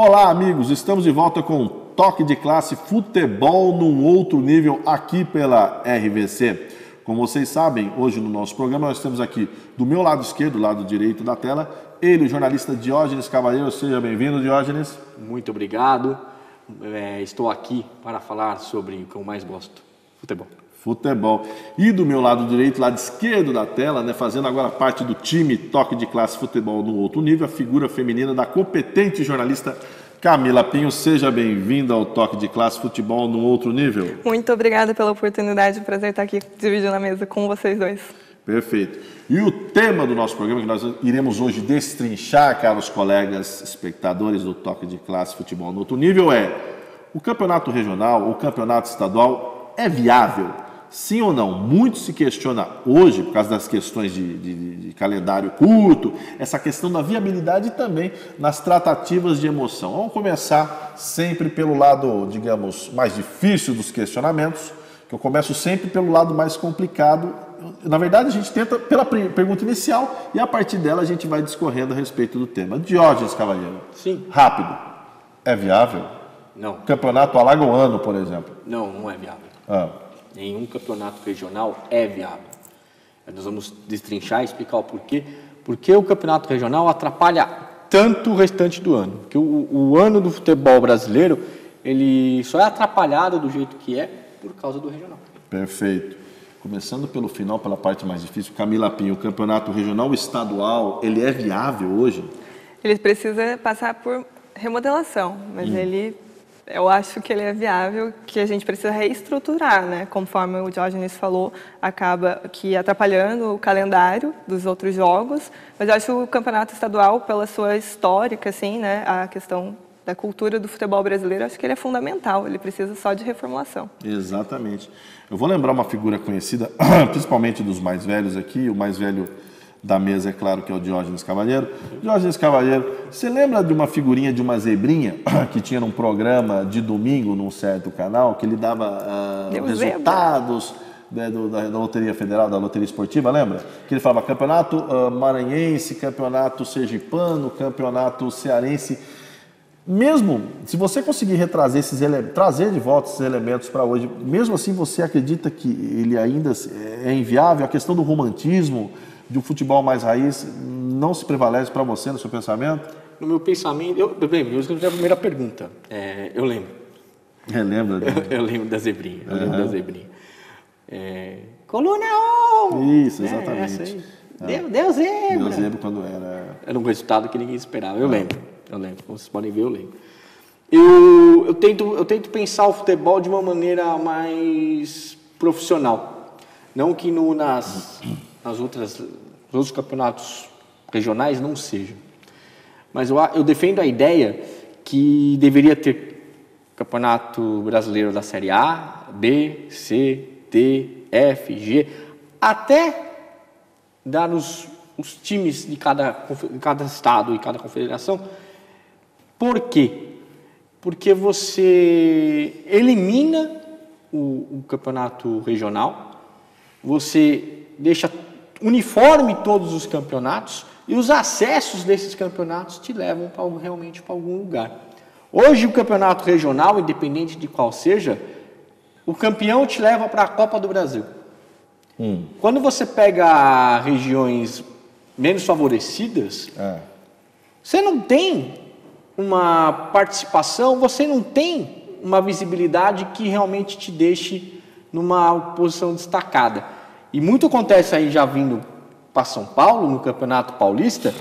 Olá, amigos, estamos de volta com o Toque de Classe Futebol num outro nível aqui pela RVC. Como vocês sabem, hoje no nosso programa nós temos aqui do meu lado esquerdo, do lado direito da tela, ele, o jornalista Diógenes Cavalheiro. Seja bem-vindo, Diógenes. Muito obrigado. Estou aqui para falar sobre o que eu mais gosto, futebol. E do meu lado direito, lado esquerdo da tela, fazendo agora parte do time Toque de Classe Futebol no outro nível, a figura feminina da competente jornalista Camila Pinho. Seja bem-vinda ao Toque de Classe Futebol no outro nível. Muito obrigada pela oportunidade, prazer estar aqui dividindo a mesa com vocês dois. Perfeito. E o tema do nosso programa, que nós iremos hoje destrinchar, caros colegas espectadores do Toque de Classe Futebol no outro nível, é: o campeonato regional, o campeonato estadual é viável? Sim ou não? Muito se questiona hoje, por causa das questões de calendário curto, essa questão da viabilidade também nas tratativas de emoção. Vamos começar sempre pelo lado, digamos, mais difícil dos questionamentos, que eu começo sempre pelo lado mais complicado. Na verdade, a gente tenta pela pergunta inicial e a partir dela a gente vai discorrendo a respeito do tema. Diógenes Cavalheiro. Sim. Rápido. É viável? Não. Campeonato alagoano, por exemplo. Não é viável. Nenhum campeonato regional é viável. Nós vamos destrinchar e explicar o porquê. Porque o campeonato regional atrapalha tanto o restante do ano. Porque o ano do futebol brasileiro, ele só é atrapalhado do jeito que é por causa do regional. Perfeito. Começando pelo final, pela parte mais difícil, Camila Pinho, o campeonato regional estadual, ele é viável hoje? Ele precisa passar por remodelação, mas eu acho que ele é viável, que a gente precisa reestruturar, né? Conforme o Diógenes falou, acaba que atrapalhando o calendário dos outros jogos, mas eu acho que o campeonato estadual, pela sua histórica, assim, né? A questão da cultura do futebol brasileiro, acho que ele é fundamental, ele precisa só de reformulação. Exatamente. Eu vou lembrar uma figura conhecida, principalmente dos mais velhos aqui, o mais velho da mesa, é claro, que é o Diógenes Cavalheiro. Diógenes Cavalheiro, você lembra de uma figurinha de uma zebrinha que tinha num programa de domingo, num certo canal, que ele dava resultados da Loteria Federal, da Loteria Esportiva, lembra? Que ele falava campeonato maranhense, campeonato sergipano, campeonato cearense. Mesmo se você conseguir retrazer trazer de volta esses elementos para hoje, mesmo assim você acredita que ele ainda é inviável? A questão do romantismo, de um futebol mais raiz, não se prevalece para você no seu pensamento? No meu pensamento, eu escrevi a primeira pergunta. Eu lembro. Lembra? Eu lembro da zebrinha. Coluna 1! Isso, exatamente. Deu zebra. Deu zebra quando era... Era um resultado que ninguém esperava. Eu lembro. Como vocês podem ver, eu lembro. Eu tento pensar o futebol de uma maneira mais profissional. Não que nos outros campeonatos regionais não seja. Mas eu defendo a ideia que deveria ter campeonato brasileiro da Série A, B, C, D, F, G, até dar os times de cada estado e cada confederação. Por quê? Porque você elimina o campeonato regional, você deixa uniforme todos os campeonatos e os acessos desses campeonatos te levam realmente para algum lugar. Hoje o campeonato regional, independente de qual seja, o campeão te leva para a Copa do Brasil. Quando você pega regiões menos favorecidas, você não tem uma participação, você não tem uma visibilidade que realmente te deixe numa posição destacada. E muito acontece aí, já vindo para São Paulo, no Campeonato Paulista.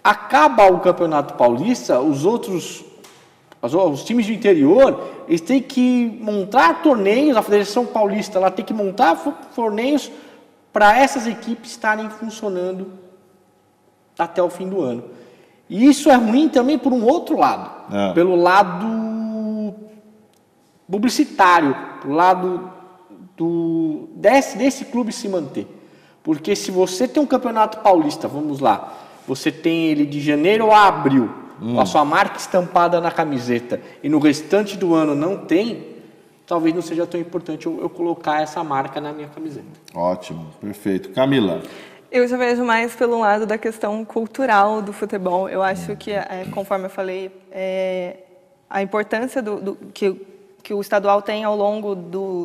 Acaba o Campeonato Paulista, os times do interior, eles têm que montar torneios, a Federação Paulista ela tem que montar torneios para essas equipes estarem funcionando até o fim do ano. E isso é ruim também por um outro lado, pelo lado publicitário, pelo lado desse clube se manter. Porque se você tem um campeonato paulista, vamos lá, você tem ele de janeiro a abril, com a sua marca estampada na camiseta, e no restante do ano não tem, talvez não seja tão importante eu colocar essa marca na minha camiseta. Ótimo, perfeito. Camila? Eu já vejo mais pelo lado da questão cultural do futebol. Eu acho que, conforme eu falei, a importância que o estadual tem ao longo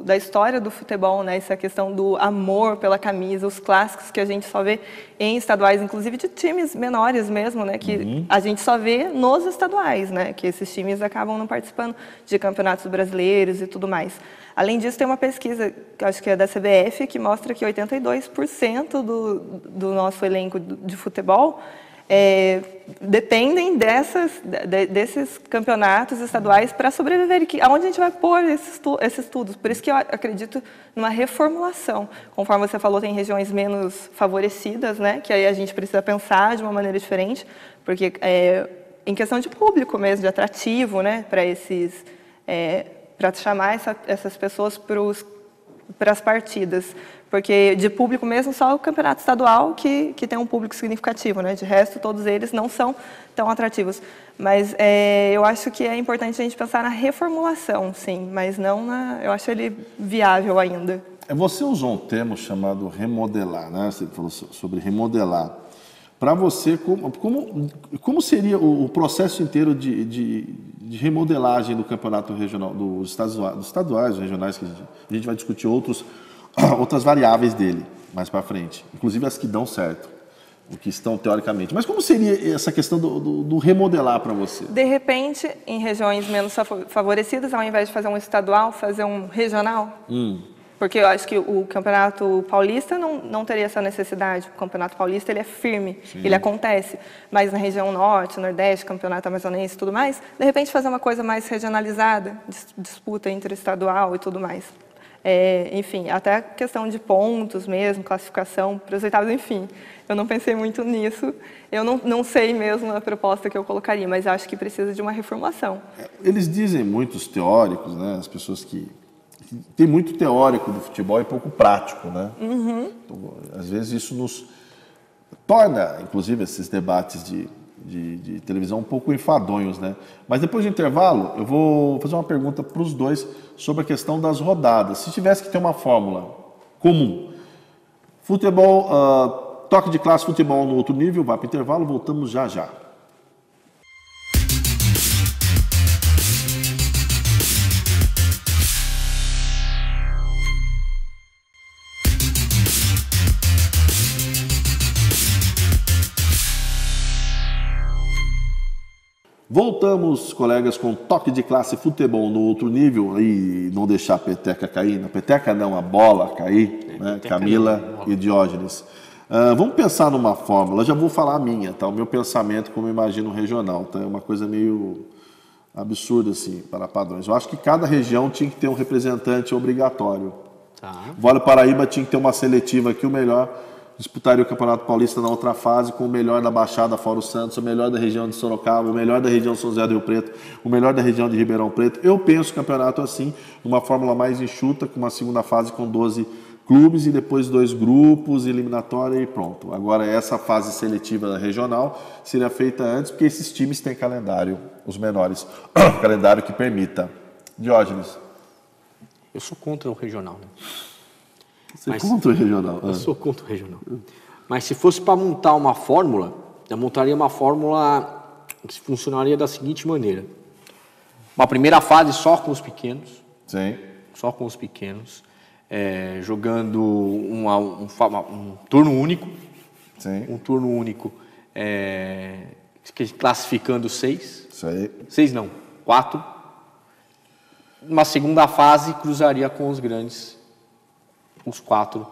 da história do futebol, né? Essa questão do amor pela camisa, os clássicos que a gente só vê em estaduais, inclusive de times menores mesmo, né? Que a gente só vê nos estaduais, né? Que esses times acabam não participando de campeonatos brasileiros e tudo mais. Além disso, tem uma pesquisa, que eu acho que é da CBF, que mostra que 82% do nosso elenco de futebol dependem desses campeonatos estaduais para sobreviver. E aonde a gente vai pôr esses estudos? Por isso que eu acredito numa reformulação. Conforme você falou, tem regiões menos favorecidas, né? Que aí a gente precisa pensar de uma maneira diferente, porque em questão de público mesmo, de atrativo, né? Para chamar essas pessoas para as partidas. Porque de público mesmo, só o campeonato estadual que tem um público significativo, né? De resto, todos eles não são tão atrativos. Mas eu acho que é importante a gente pensar na reformulação, sim, mas não eu acho ele viável ainda. Você usou um termo chamado remodelar, né? Você falou sobre remodelar. Para você, como seria o processo inteiro de remodelagem do campeonato regional, dos estaduais, regionais, que a gente vai discutir outras variáveis dele mais para frente, inclusive as que dão certo, o que estão teoricamente. Mas como seria essa questão do remodelar para você? De repente, em regiões menos favorecidas, ao invés de fazer um estadual, fazer um regional? Porque eu acho que o Campeonato Paulista não teria essa necessidade. O Campeonato Paulista ele é firme, ele acontece. Mas na região Norte, Nordeste, Campeonato Amazonense e tudo mais, de repente fazer uma coisa mais regionalizada, disputa interestadual e tudo mais. Enfim, até a questão de pontos mesmo, classificação para os oitavos, enfim. Eu não pensei muito nisso. Eu não sei mesmo a proposta que eu colocaria, mas acho que precisa de uma reformulação. Eles dizem, muitos teóricos, né, as pessoas que tem muito teórico do futebol e pouco prático, né? Então, às vezes isso nos torna, inclusive, esses debates de televisão um pouco enfadonhos, né? Mas depois do intervalo, eu vou fazer uma pergunta para os dois sobre a questão das rodadas. Se tivesse que ter uma fórmula comum, futebol, toque de classe, futebol no outro nível, vai para o intervalo, voltamos já já. Voltamos, colegas, com toque de classe, futebol no outro nível, e não deixar a peteca cair, a peteca não, a bola cair, né? Camila e Diógenes. Vamos pensar numa fórmula, já vou falar a minha, tá? O meu pensamento, como eu imagino regional, tá? É uma coisa meio absurda, assim, para padrões. Eu acho que cada região tinha que ter um representante obrigatório. Vale Paraíba tinha que ter uma seletiva aqui, o melhor disputaria o Campeonato Paulista na outra fase com o melhor da Baixada fora o Santos, o melhor da região de Sorocaba, o melhor da região de São José do Rio Preto, o melhor da região de Ribeirão Preto. Eu penso o campeonato assim, uma fórmula mais enxuta, com uma segunda fase com 12 clubes e depois 2 grupos, eliminatória e pronto. Agora essa fase seletiva regional seria feita antes, porque esses times têm calendário, os menores, calendário que permita. Diógenes. Eu sou contra o regional, né? Você é contra o regional? Eu sou contra o regional. Mas se fosse para montar uma fórmula, eu montaria uma fórmula que funcionaria da seguinte maneira. Uma primeira fase só com os pequenos. Sim. Só com os pequenos. Jogando um turno único. Sim. Um turno único. Classificando 6. Isso aí. 6 não, 4. Uma segunda fase cruzaria com os grandes. Os 4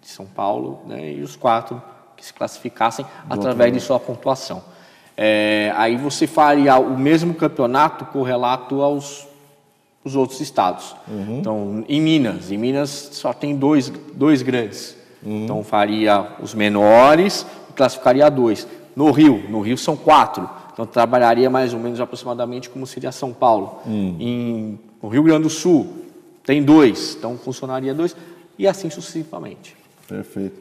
de São Paulo, né, e os 4 que se classificassem através de sua pontuação. Aí você faria o mesmo campeonato correlato aos outros estados. Então, em Minas só tem dois grandes. Então, faria os menores e classificaria 2. No Rio são 4. Então, trabalharia mais ou menos aproximadamente como seria São Paulo. No Rio Grande do Sul tem 2, então funcionaria 2. E assim sucessivamente. Perfeito.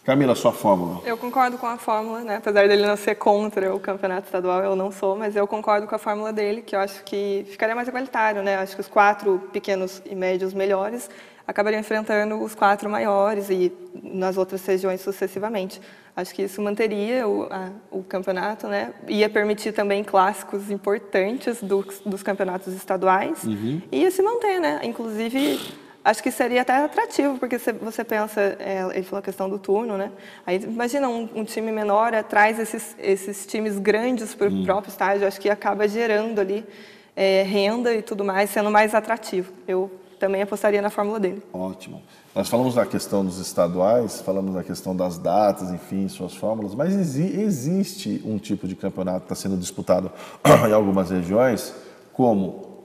Camila, sua fórmula. Eu concordo com a fórmula, né? Apesar dele não ser contra o campeonato estadual, eu não sou, mas eu concordo com a fórmula dele, que eu acho que ficaria mais igualitário, né? Acho que os 4 pequenos e médios melhores acabariam enfrentando os 4 maiores e nas outras regiões sucessivamente. Acho que isso manteria o campeonato, né? Ia permitir também clássicos importantes dos campeonatos estaduais e ia se manter, né? Inclusive, acho que seria até atrativo, porque você pensa, ele falou a questão do turno, né? Aí imagina um time menor traz esses times grandes para o próprio estádio, acho que acaba gerando ali renda e tudo mais, sendo mais atrativo. Eu também apostaria na fórmula dele. Ótimo. Nós falamos da questão dos estaduais, falamos da questão das datas, enfim, suas fórmulas, mas existe um tipo de campeonato que está sendo disputado em algumas regiões, como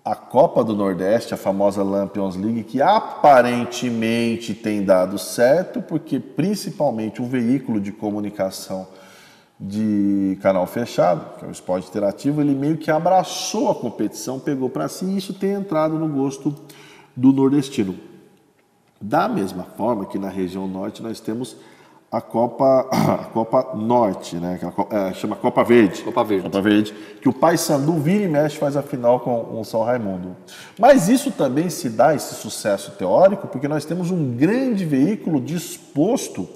a Copa do Nordeste, a famosa Lampions League, que aparentemente tem dado certo, porque principalmente o veículo de comunicação de canal fechado, que é o Esporte Interativo, ele meio que abraçou a competição, pegou para si, e isso tem entrado no gosto do nordestino. Da mesma forma que na região norte nós temos a Copa Norte, né? Que chama Copa Verde. Copa Verde. Copa Verde, que o Paysandu vira e mexe faz a final com o São Raimundo. Mas isso também se dá, esse sucesso teórico, porque nós temos um grande veículo disposto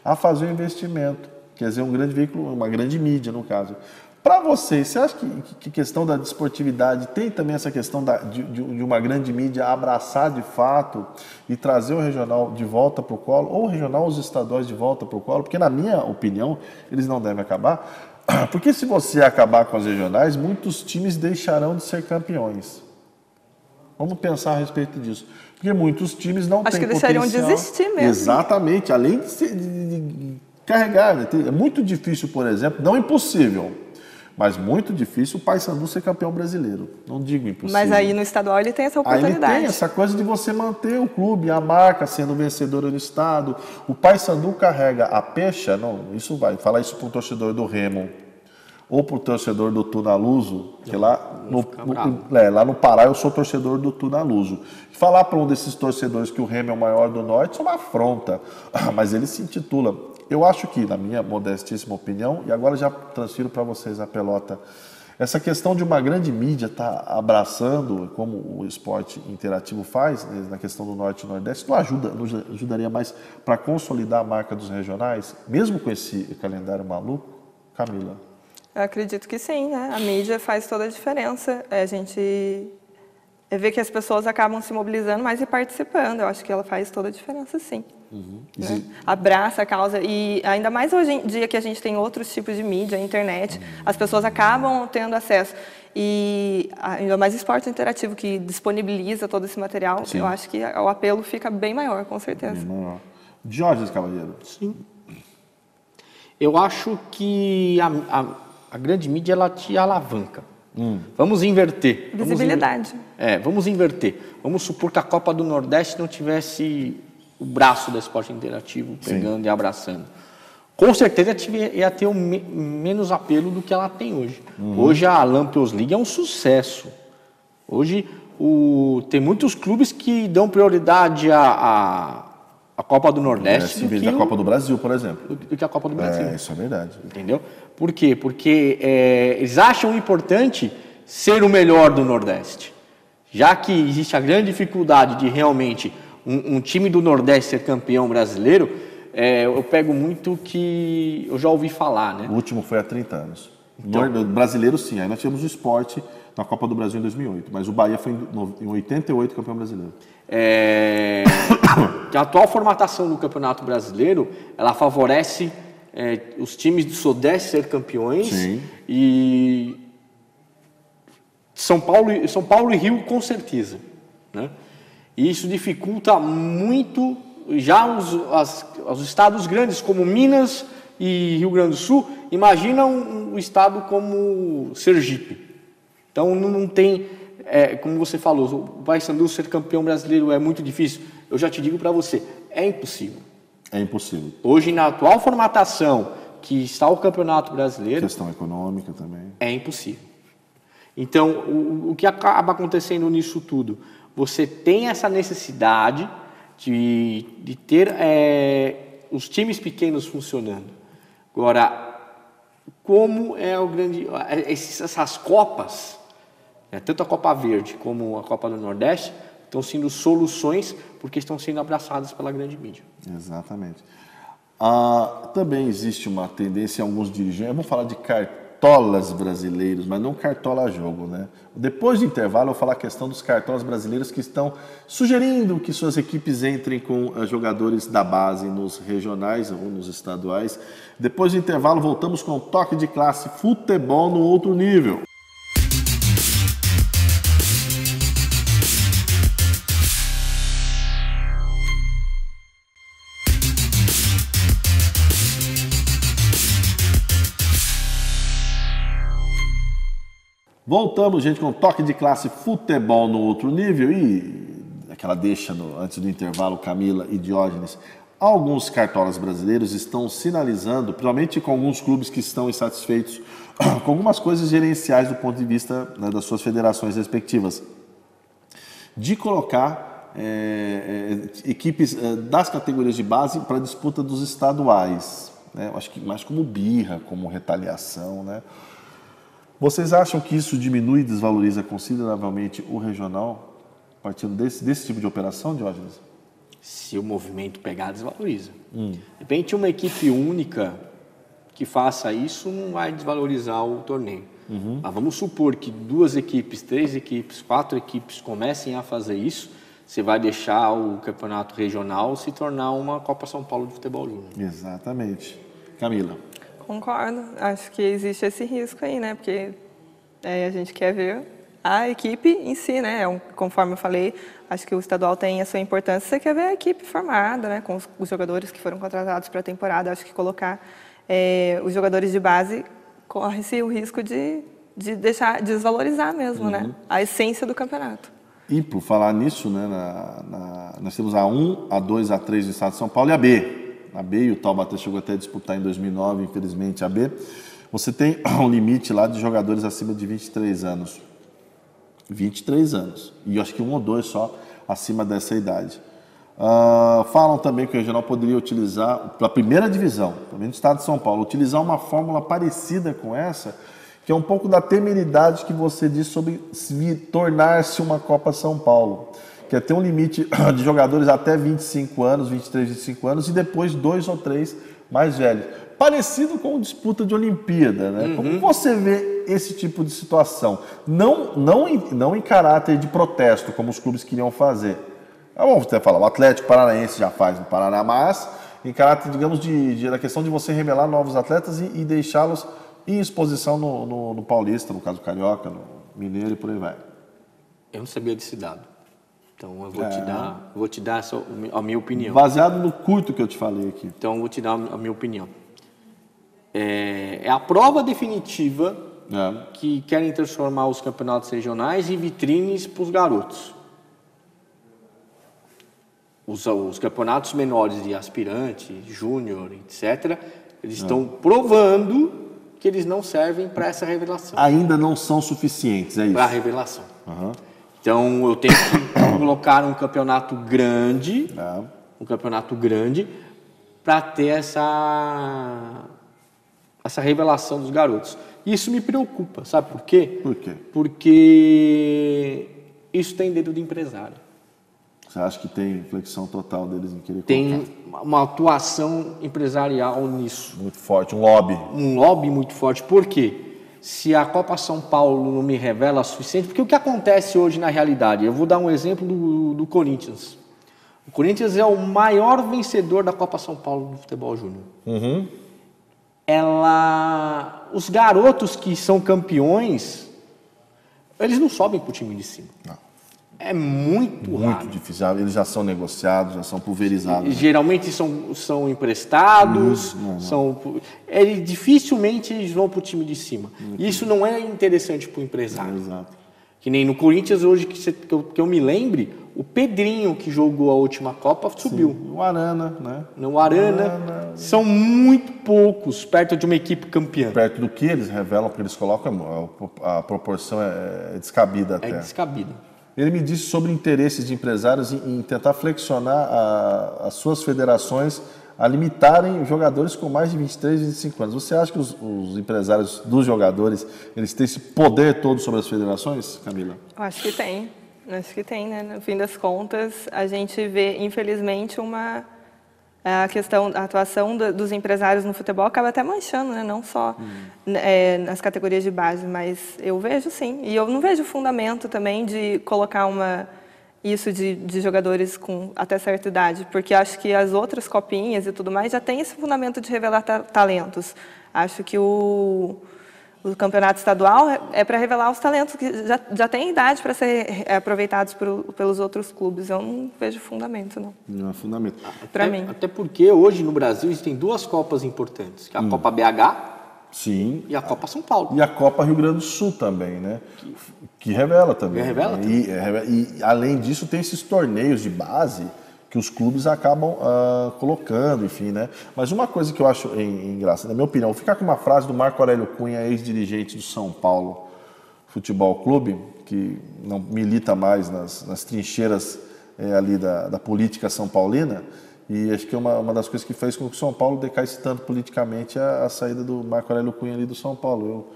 a fazer o investimento. Quer dizer, um grande veículo, uma grande mídia, no caso. Para vocês, você acha que questão da desportividade tem também essa questão de uma grande mídia abraçar de fato e trazer o regional de volta para o colo, ou o regional, os estaduais de volta para o colo? Porque, na minha opinião, eles não devem acabar. Porque se você acabar com as regionais, muitos times deixarão de ser campeões. Vamos pensar a respeito disso. Porque muitos times não têm potencial. Acho que deixariam de existir mesmo. Exatamente. Além de carregar. Né? É muito difícil, por exemplo, não impossível, mas muito difícil o Paysandu ser campeão brasileiro. Não digo impossível. Mas aí no estadual ele tem essa oportunidade. Aí ele tem essa coisa de você manter o clube, a marca sendo vencedora no estado. O Paysandu carrega a pecha, não, isso vai, falar isso para um torcedor do Remo ou para o torcedor do Tunaluso, que lá no Pará eu sou torcedor do Tunaluso. Falar para um desses torcedores que o Remo é o maior do Norte é uma afronta, mas ele se intitula. Eu acho que, na minha modestíssima opinião, e agora já transfiro para vocês a pelota, essa questão de uma grande mídia estar abraçando, como o Esporte Interativo faz, né, na questão do Norte e Nordeste, não ajudaria mais para consolidar a marca dos regionais, mesmo com esse calendário maluco? Camila? Eu acredito que sim, né? A mídia faz toda a diferença. A gente vê que as pessoas acabam se mobilizando mais e participando. Eu acho que ela faz toda a diferença, sim. Né? Abraça a causa. E ainda mais hoje em dia que a gente tem outros tipos de mídia, a internet, as pessoas acabam tendo acesso. E ainda mais Esporte Interativo, que disponibiliza todo esse material, sim. Eu acho que o apelo fica bem maior, com certeza. Jorge Cavaliero. Sim. Eu acho que a grande mídia, ela te alavanca. Vamos inverter. Visibilidade. Vamos inverter. Vamos supor que a Copa do Nordeste não tivesse o braço do Esporte Interativo pegando, sim, e abraçando. Com certeza ia ter menos apelo do que ela tem hoje. Hoje a Lampions League é um sucesso. Hoje tem muitos clubes que dão prioridade à Copa do Nordeste. Em vez da Copa do Brasil, por exemplo. Do que a Copa do Brasil. Isso é verdade. Entendeu? Por quê? Porque eles acham importante ser o melhor do Nordeste. Já que existe a grande dificuldade de realmente um time do Nordeste ser campeão brasileiro, eu pego muito que eu já ouvi falar, né? O último foi há 30 anos. Então, no brasileiro, sim. Aí nós tivemos o Sport na Copa do Brasil em 2008, mas o Bahia foi em 88 campeão brasileiro. Que a atual formatação do Campeonato Brasileiro, ela favorece os times do Sudeste ser campeões. Sim. E São Paulo e Rio com certeza, né? E isso dificulta muito já os estados grandes como Minas e Rio Grande do Sul. Imagina um estado como Sergipe. Então não tem, como você falou, o Paysandu ser campeão brasileiro é muito difícil. Eu já te digo para você, é impossível. É impossível. Hoje, na atual formatação que está o Campeonato Brasileiro... Questão econômica também. É impossível. Então, o que acaba acontecendo nisso tudo? Você tem essa necessidade de ter os times pequenos funcionando. Agora, como é o grande... Essas Copas, tanto a Copa Verde como a Copa do Nordeste, estão sendo soluções porque estão sendo abraçadas pela grande mídia. Exatamente. Também existe uma tendência em alguns dirigentes, vamos falar de cartolas brasileiros, mas não cartola jogo, né? Depois do intervalo eu vou falar a questão dos cartolas brasileiros que estão sugerindo que suas equipes entrem com jogadores da base nos regionais ou nos estaduais. Depois do intervalo voltamos com o Toque de Classe, futebol no outro nível. Voltamos, gente, com Toque de Classe, futebol no outro nível e aquela deixa antes do intervalo, Camila e Diógenes. Alguns cartolas brasileiros estão sinalizando, principalmente com alguns clubes que estão insatisfeitos com algumas coisas gerenciais do ponto de vista, né, das suas federações respectivas, de colocar equipes das categorias de base para a disputa dos estaduais, né? Eu acho que mais como birra, como retaliação, né? Vocês acham que isso diminui e desvaloriza consideravelmente o regional, partindo desse tipo de operação, Diógenes? Se o movimento pegar, desvaloriza. De repente, uma equipe única que faça isso não vai desvalorizar o torneio. Mas vamos supor que 2 equipes, 3 equipes, 4 equipes comecem a fazer isso, você vai deixar o campeonato regional se tornar uma Copa São Paulo de futebol júnior. Exatamente. Camila? Concordo. Acho que existe esse risco aí, né? Porque a gente quer ver a equipe em si, né? Conforme eu falei, acho que o estadual tem a sua importância. Você quer ver a equipe formada, né? Com os jogadores que foram contratados para a temporada. Acho que colocar os jogadores de base corre-se o risco de deixar desvalorizar mesmo, né? A essência do campeonato. E por falar nisso, né? Nós temos a 1, a 2, a 3 do estado de São Paulo e a B. A B, e o Taubaté chegou até a disputar em 2009, infelizmente, a B. Você tem um limite lá de jogadores acima de 23 anos. 23 anos. E eu acho que 1 ou 2 só acima dessa idade. Falam também que o regional poderia utilizar, para a primeira divisão, também do estado de São Paulo, utilizar uma fórmula parecida com essa, que é um pouco da temeridade que você disse sobre tornar-se uma Copa São Paulo. Que é ter um limite de jogadores até 25 anos, 23, 25 anos, e depois 2 ou 3 mais velhos. Parecido com disputa de Olimpíada, né? Como você vê esse tipo de situação? Não em caráter de protesto, como os clubes queriam fazer. Vamos até falar, o Atlético Paranaense já faz no Paraná, mas em caráter, digamos, da questão de você revelar novos atletas e deixá-los em exposição no Paulista, no caso Carioca, no Mineiro e por aí vai. Eu não sabia desse dado. Então, eu vou te dar a minha opinião. Baseado no curto que eu te falei aqui. Então, eu vou te dar a minha opinião. É a prova definitiva que querem transformar os campeonatos regionais em vitrines para os garotos. Os campeonatos menores de aspirante, júnior, etc., eles estão provando que eles não servem para essa revelação. Ainda não são suficientes, é isso? Para a revelação. Então, eu tenho que colocar um campeonato grande, para ter essa revelação dos garotos. E isso me preocupa, sabe por quê? Por quê? Porque isso tem dedo do empresário. Você acha que tem inflexão total deles em querer Tem uma atuação empresarial nisso. Muito forte, um lobby. Um lobby muito forte. Por quê? Se a Copa São Paulo não me revela o suficiente... Porque o que acontece hoje na realidade? Eu vou dar um exemplo do Corinthians. O Corinthians é o maior vencedor da Copa São Paulo do futebol júnior. Os garotos que são campeões, eles não sobem para o time de cima. Não. É muito raro. Muito difícil. Eles já são negociados, já são pulverizados. Geralmente são emprestados, dificilmente eles vão para o time de cima. E isso não é interessante para o empresário. Exato. Que nem no Corinthians, hoje, que eu me lembre, o Pedrinho, que jogou a última Copa, subiu. O Arana, né? O Arana. São muito poucos perto de uma equipe campeã. Perto do que eles revelam, porque eles colocam, a proporção é descabida até. É descabida. ele me disse sobre interesses de empresários em tentar flexionar as suas federações a limitarem jogadores com mais de 23, 25 anos. Você acha que os empresários dos jogadores, eles têm esse poder todo sobre as federações, Camila? Eu acho que tem. Acho que tem, né? No fim das contas, a gente vê, infelizmente, a atuação dos empresários no futebol acaba até manchando, né? Não só nas categorias de base, mas eu vejo sim. E eu não vejo fundamento também de colocar isso de jogadores com até certa idade, porque acho que as outras copinhas e tudo mais já tem esse fundamento de revelar talentos. Acho que o campeonato estadual é para revelar os talentos que já têm idade para ser aproveitados pelos outros clubes. Eu não vejo fundamento, não. Não é fundamento. Para mim. Até porque hoje no Brasil existem duas Copas importantes, que é a Copa BH, sim, e a Copa São Paulo. E a Copa Rio Grande do Sul também, né? Que revela também. Revela também. E além disso, tem esses torneios de base que os clubes acabam colocando, enfim, né? Mas uma coisa que eu acho engraçada, na minha opinião, vou ficar com uma frase do Marco Aurélio Cunha, ex-dirigente do São Paulo Futebol Clube, que não milita mais nas trincheiras ali da política são paulina. E acho que uma das coisas que fez com que o São Paulo decaísse tanto politicamente é a saída do Marco Aurélio Cunha ali do São Paulo.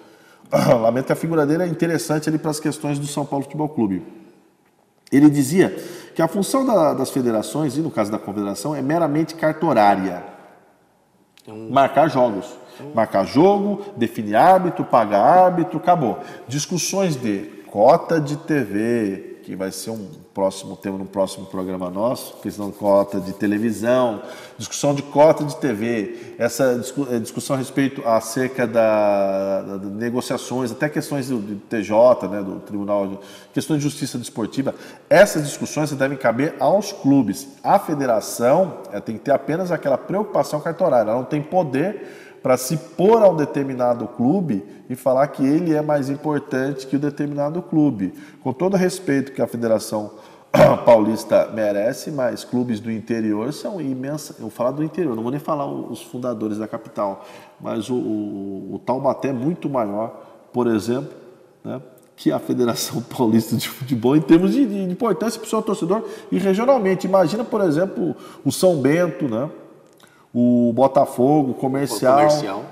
Eu lamento que a figura dele é interessante ali para as questões do São Paulo Futebol Clube. Ele dizia que a função das federações, e no caso da confederação, é meramente cartorária. Marcar jogos. Marcar jogo, definir árbitro, pagar árbitro, acabou. Discussões de cota de TV, que vai ser um próximo tema no próximo programa nosso, questão de cota de televisão, discussão de cota de TV, essa discussão a respeito acerca da negociações, até questões do TJ, né, do Tribunal, questões de justiça desportiva, essas discussões devem caber aos clubes. A federação tem que ter apenas aquela preocupação cartorária, ela não tem poder para se pôr a um determinado clube e falar que ele é mais importante que o determinado clube. Com todo o respeito que a Federação Paulista merece, mas clubes do interior são imensos. Eu vou falar do interior, não vou nem falar os fundadores da capital, mas o Taubaté é muito maior, por exemplo, né, que a Federação Paulista de Futebol em termos de importância para o seu torcedor e regionalmente. Imagina, por exemplo, o São Bento, né? O Botafogo, o comercial.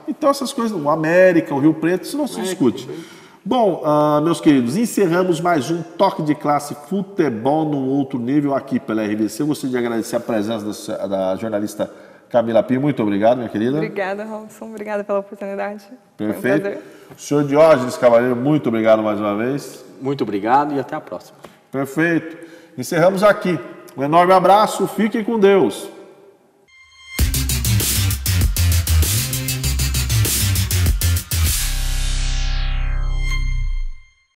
Então essas coisas, o América, o Rio Preto, isso não se discute. Bom, meus queridos, encerramos mais um Toque de Classe Futebol num outro nível aqui pela RBC. Eu gostaria de agradecer a presença da jornalista Camila Pio. Muito obrigado, minha querida. Obrigada, Robson. Obrigada pela oportunidade. Perfeito. Foi um prazer. Senhor Diógenes Cavaleiro, muito obrigado mais uma vez. Muito obrigado e até a próxima. Perfeito. Encerramos aqui. Um enorme abraço. Fiquem com Deus.